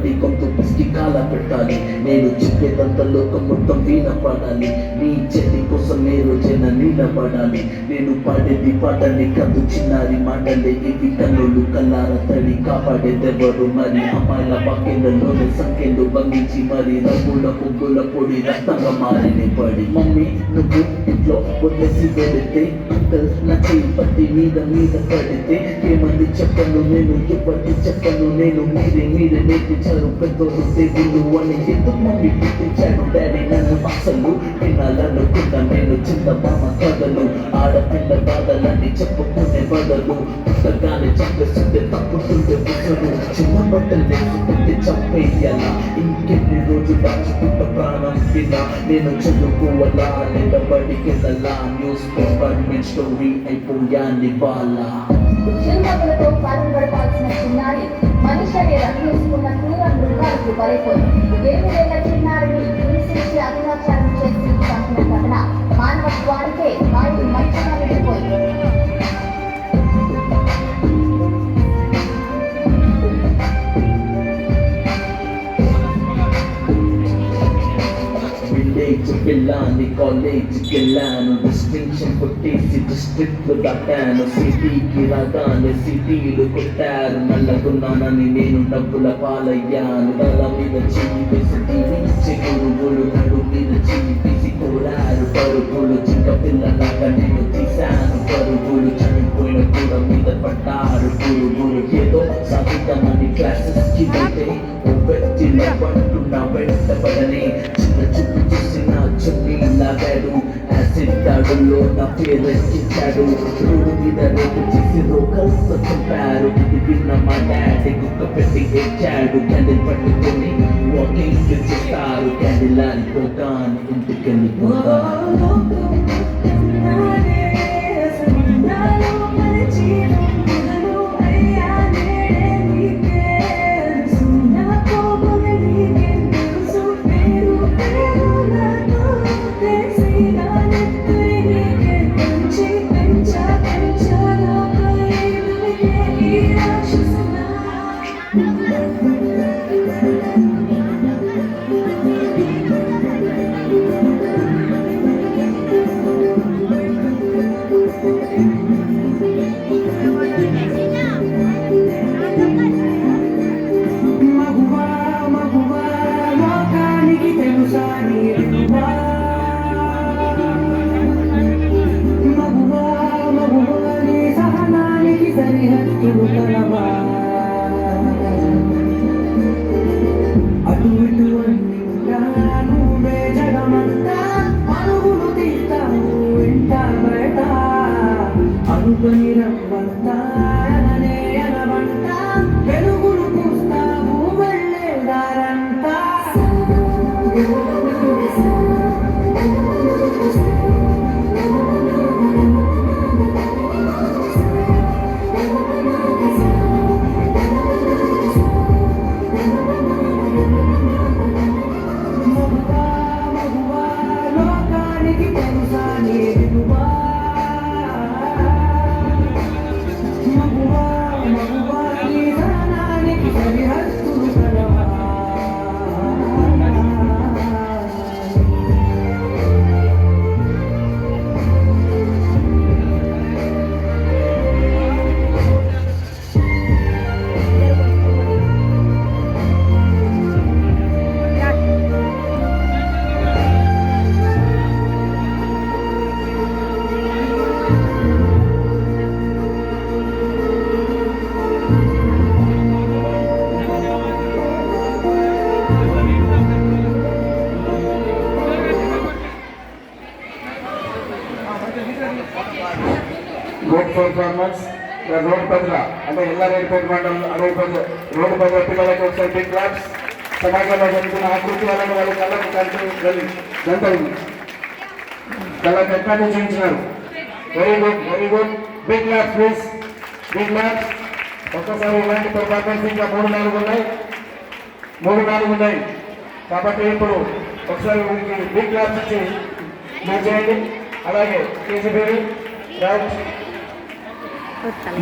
పడి కొంత పిసికి కాల పెట్టాలి. నేను చెప్పేదంత లోకం మొత్తం వినపడాలి. నీ చెల్లి కోసం నేను జన నిలబడాలి. నేను పాడేది పాటని కద్దు చిన్నారి మాటలే ఇవి. కన్నులు కల్లార తడి కాపాడేదెవరు మరి? అమ్మాయిల వాక్యంలోనే సంఖ్యలు బంధించి మరి రంగుల పువ్వుల పొడి రక్తంగా మారిని పడి. మమ్మీ నువ్వు ఇంట్లో వదిలేసి వెళితే, అంకల్ నా చేయి పట్టి మీద పడితే, ఏమంది చెప్పను నేను, ఎవరికి చెప్పను నేను. మీరే నేర్పించారు పెద్దోళ్ళు దేవుళ్ళు అని. ఎందుకు మమ్మీ పుట్టించాడు డాడీ నన్ను? అసలు వినాలనుకున్నా నేను చిన్న మామ కథలు. ఆడపిల్ల బాధలన్నీ చెప్పుకునే బదులు పుట్టగానే చంపేస్తుంటే తప్పుతుంటే పుట్టను. చిన్న బట్టలు వేసుకుంటే చంపేయాలా? ఇంకెన్ని రోజులు దాచుకుంట ప్రాణం తినా? నేను చదువుకోవాలా లేదా బడికెళ్ళాలా? న్యూస్ పేపర్ మీద స్టోరీ అయిపోయాని వాళ్ళ. చిరునవ్వులతో కాలం గడపాల్సిన చిన్నారి మనిషి రక్షించుకున్న క్రూర మృగాలకు బలైపోయింది. 7 ఏళ్ల చిన్నారిని హింసించి అత్యాచారం చేసి చంపిన ఘటన మానవత్వానికే వారికి మంచిగా వెళ్ళిపోయింది. వెళ్ళాను కాలేజీకి వెళ్ళాను, డిస్టింక్షన్ కొట్టేసి డిస్ట్రిక్ట్లు దాటాను. సిటీకి రాగానే సిటీలు కొట్టారు. నల్లగున్నానని నేను డబ్బుల పాలయ్యాను. తల మీద చీపేసి టీవీ గురువులు నడు మీద చీపేసి కోరారు పరుగులు. చిన్న పిల్లలాగా నేను తీశాను పరుగులు. చనిపోయిన కూడా మీద పడ్డారు పురుగులు. ఏదో సాధిద్దామని క్లాసెస్ కి వెళ్తే ఓ వ్యక్తి నవ్వంటున్నా వెంటబడని. చిన్న చుట్టూ చూసిన చున్నీ లాగాడు. యాసిడ్ దాడుల్లో నా పేరు ఎక్కించాడు. రోడ్డు మీద రేపు చేసి రోకల్తో చంపారు. ఇది విన్న మా డాడీ కుక్క పెట్టి ఏడ్చాడు. క్యాండిల్ పట్టుకొని వాకింగ్ చేస్తారు. క్యాండిల్ ఆరిపోతాను ఇంటికి వెళ్ళిపోతాను. అటు ఇటు అన్ని ఉంటాను జగమంతా అడుగులు తీస్తాను ఇంట బయట. అనుకొని రమ్మంతా అననే అనవంట వెలుగులు పూస్తావు వెళ్ళేదారంతా. Good performance. రోడ్ పదుల అంటే ఎల్లారెడ్డిపేట మండలం రోడ్డు పదుల పిల్లలకి ఒకసారి బిగ్ క్లాప్స్. సమాజంలో జరుగుతున్న ఆకృతి వలన వాళ్ళు కళ్ళకు గంటలు కళ్ళకు ఎక్కడ చూపించినారు. Very good big claps please. Big claps. ఒక్కసారి ఇలాంటి పర్ఫార్మెన్స్ ఇంకా 3-4 ఉన్నాయి కాబట్టి ఇప్పుడు ఒకసారి బిగ్ క్లాప్స్ ఇచ్చి చేయండి. అలాగే కేసీబీ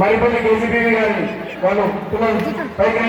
మరిపల్లి కేసీబీ గారిని వాళ్ళు పైకి